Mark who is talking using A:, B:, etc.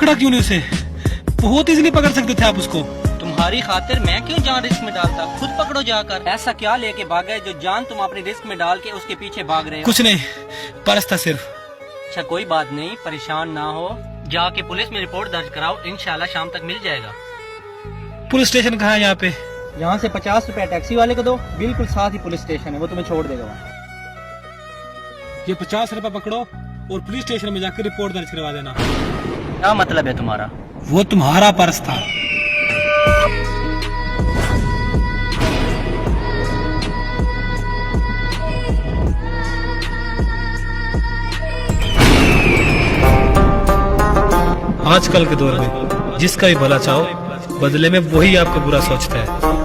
A: पकड़ा क्यों नहीं उसे? बहुत इजीली पकड़ सकते थे आप उसको।
B: तुम्हारी खातिर मैं क्यों जान रिस्क में डालता, खुद पकड़ो जाकर। ऐसा क्या लेके भागे जो जान तुम अपनी रिस्क में डाल के उसके पीछे भाग रहे हो?
A: कुछ नहीं, पर्स था सिर्फ।
B: अच्छा कोई बात नहीं, परेशान ना हो, जाके पुलिस में रिपोर्ट दर्ज कराओ, इंशाल्लाह शाम तक मिल जाएगा।
A: पुलिस स्टेशन कहाँ है यहाँ पे?
B: यहाँ से 50 रुपया टैक्सी वाले को दो, बिल्कुल साथ ही पुलिस स्टेशन है, वो तुम्हें छोड़ देगा वहाँ।
A: ये 50 रुपया पकड़ो और पुलिस स्टेशन में जाकर रिपोर्ट दर्ज करवा देना।
B: क्या मतलब है तुम्हारा?
A: वो तुम्हारा पर्स था। आजकल के दौर में जिसका भी भला चाहो, बदले में वही आपको बुरा सोचता है।